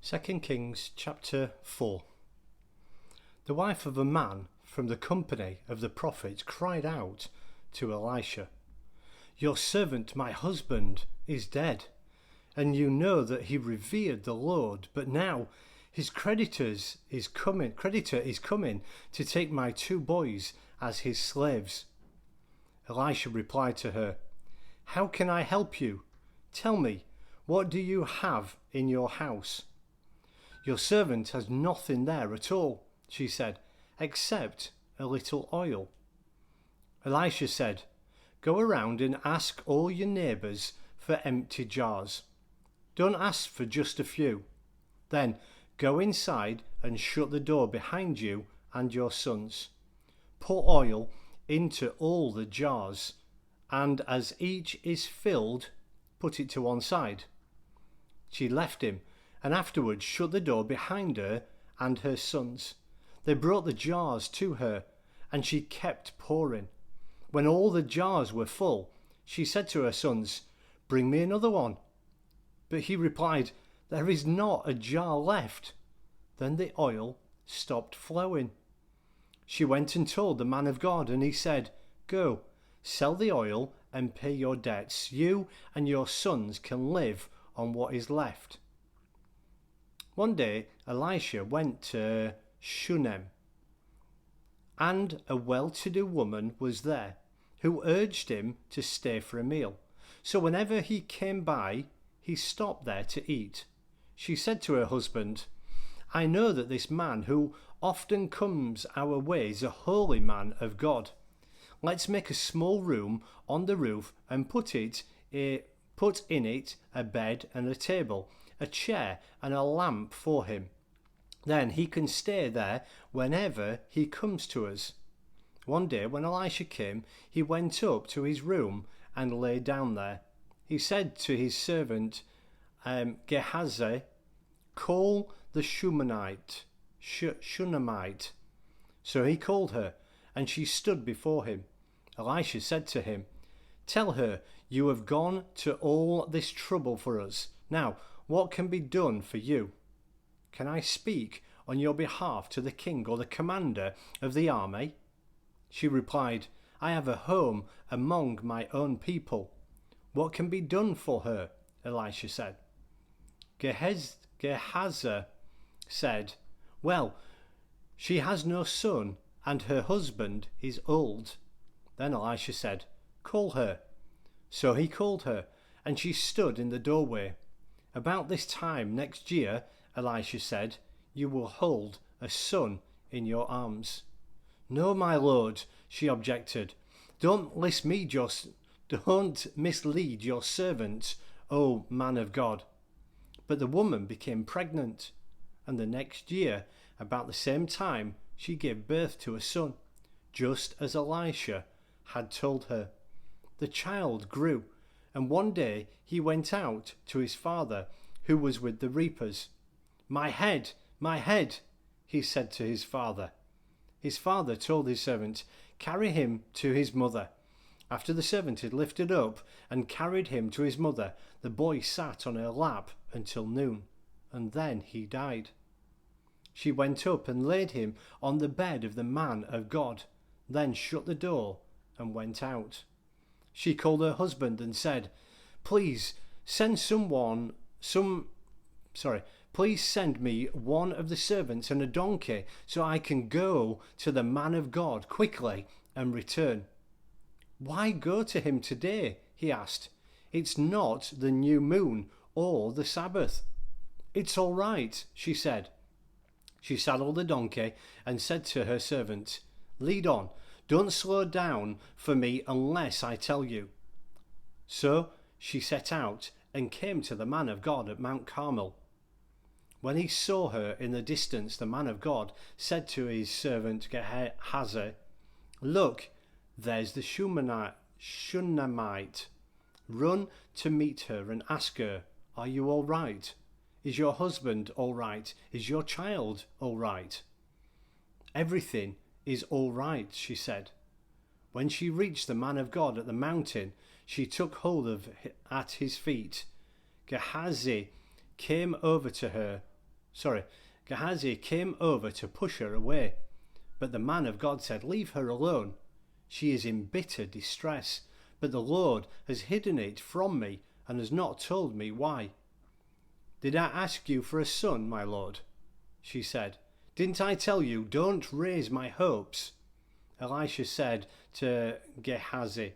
2 Kings chapter 4. The wife of a man from the company of the prophets cried out to Elisha, "Your servant, my husband, is dead, and you know that he revered the Lord, but now his creditor is coming to take my 2 boys as his slaves." Elisha replied to her, "How can I help you? Tell me, what do you have in your house?" "Your servant has nothing there at all," she said, "except a little oil." Elisha said, "Go around and ask all your neighbors for empty jars. Don't ask for just a few. Then go inside and shut the door behind you and your sons. Pour oil into all the jars, and as each is filled, put it to one side." She left him and afterward shut the door behind her and her sons. They brought the jars to her, and she kept pouring. When all the jars were full, she said to her sons, "Bring me another one." But he replied, "There is not a jar left." Then the oil stopped flowing. She went and told the man of God, and he said, "Go, sell the oil and pay your debts. You and your sons can live on what is left." One day Elisha went to Shunem, and a well-to-do woman was there who urged him to stay for a meal. So whenever he came by, he stopped there to eat. She said to her husband, "I know that this man who often comes our way is a holy man of God. Let's make a small room on the roof and put in it a bed and a table, a chair and a lamp for him. Then he can stay there whenever he comes to us." One day when Elisha came, he went up to his room and lay down there. He said to his servant Gehazi, "Call the Shunammite." So he called her, and she stood before him. Elisha said to him, "Tell her, you have gone to all this trouble for us. Now, what can be done for you? Can I speak on your behalf to the king or the commander of the army?" She replied, "I have a home among my own people." "What can be done for her?" Elisha said. Gehazi said, "Well, she has no son, and her husband is old." Then Elisha said, "Call her." So he called her, and she stood in the doorway. "About this time next year," Elisha said, "you will hold a son in your arms." "No, my lord," she objected. Don't mislead your servant, O man of God." But the woman became pregnant, and the next year, about the same time, she gave birth to a son, just as Elisha had told her. The child grew, and one day he went out to his father, who was with the reapers. My head," he said to his father. His father told his servant, "Carry him to his mother." After the servant had lifted up and carried him to his mother, the boy sat on her lap until noon, and then he died. She went up and laid him on the bed of the man of God, then shut the door and went out. She called her husband and said, Please send me one of the servants and a donkey so I can go to the man of God quickly and return." "Why go to him today?" he asked. "It's not the new moon or the Sabbath." "It's all right," she said. She saddled the donkey and said to her servant, "Lead on. Don't slow down for me unless I tell you." So she set out and came to the man of God at Mount Carmel. When he saw her in the distance, the man of God said to his servant Gehazi, "Look, there's the Shunammite. Run to meet her and ask her, 'Are you all right? Is your husband all right? Is your child all right?'" "Everything is all right," she said. When she reached the man of God at the mountain, she took hold at his feet. Gehazi came over to her Gehazi came over to push her away. But the man of God said, "Leave her alone. She is in bitter distress, but the Lord has hidden it from me and has not told me why." "Did I ask you for a son, my lord?" she said. "Didn't I tell you, don't raise my hopes?" Elisha said to Gehazi,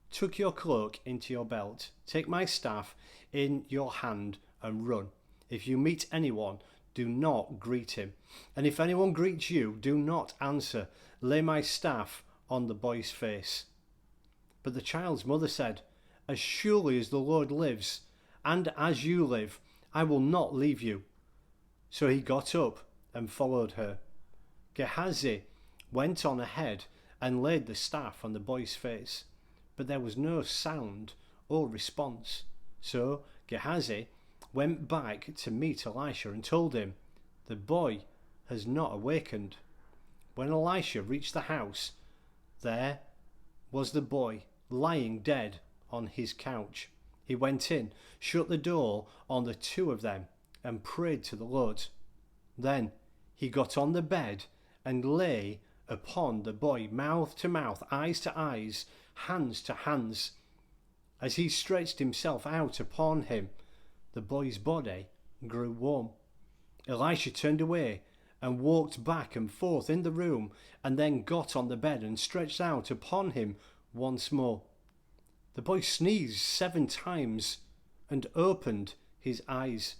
"Tuck your cloak into your belt, take my staff in your hand and run. If you meet anyone, do not greet him. And if anyone greets you, do not answer. Lay my staff on the boy's face." But the child's mother said, "As surely as the Lord lives, and as you live, I will not leave you." So he got up and followed her. Gehazi went on ahead and laid the staff on the boy's face, but there was no sound or response. So Gehazi went back to meet Elisha and told him, "The boy has not awakened." When Elisha reached the house, there was the boy lying dead on his couch. He went in, shut the door on the two of them, and prayed to the Lord. Then he got on the bed and lay upon the boy, mouth to mouth, eyes to eyes, hands to hands. As he stretched himself out upon him, the boy's body grew warm. Elisha turned away and walked back and forth in the room, and then got on the bed and stretched out upon him once more. The boy sneezed 7 times and opened his eyes.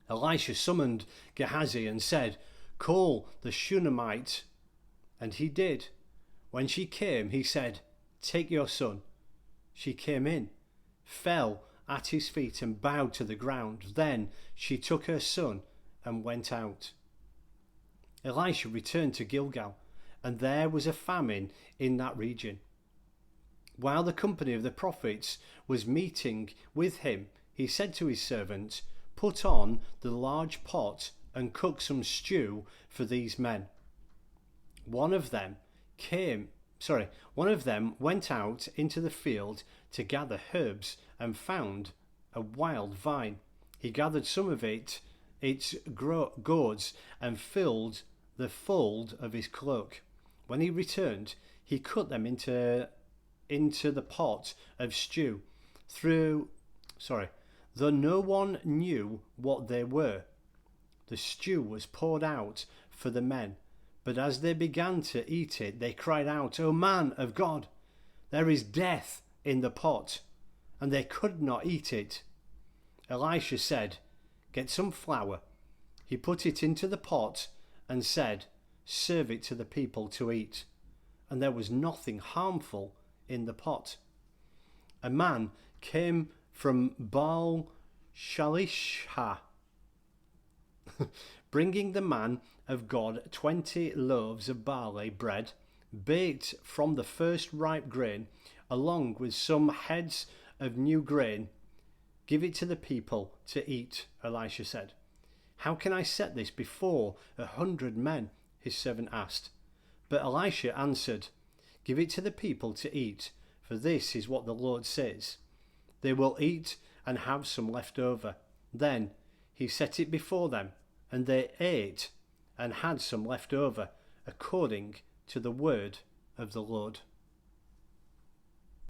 Elisha summoned Gehazi and said, "Call the Shunammite." And he did. When she came, he said, "Take your son." She came in, fell at his feet and bowed to the ground. Then she took her son and went out. Elisha returned to Gilgal, and there was a famine in that region. While the company of the prophets was meeting with him, he said to his servant, "Put on the large pot and cook some stew for these men." One of them went out into the field to gather herbs and found a wild vine. He gathered some of its gourds and filled the fold of his cloak. When he returned, he cut them into the pot of stew. Though no one knew what they were, the stew was poured out for the men. But as they began to eat it, they cried out, "O man of God, there is death in the pot," and they could not eat it. Elisha said, "Get some flour." He put it into the pot and said, "Serve it to the people to eat." And there was nothing harmful in the pot. A man came from Baal Shalisha, bringing the man of God 20 loaves of barley bread, baked from the first ripe grain, along with some heads of new grain. "Give it to the people to eat," Elisha said. "How can I set this before 100 men?" his servant asked. But Elisha answered, "Give it to the people to eat, for this is what the Lord says. They will eat and have some left over." Then he set it before them, and they ate and had some left over, according to the word of the Lord.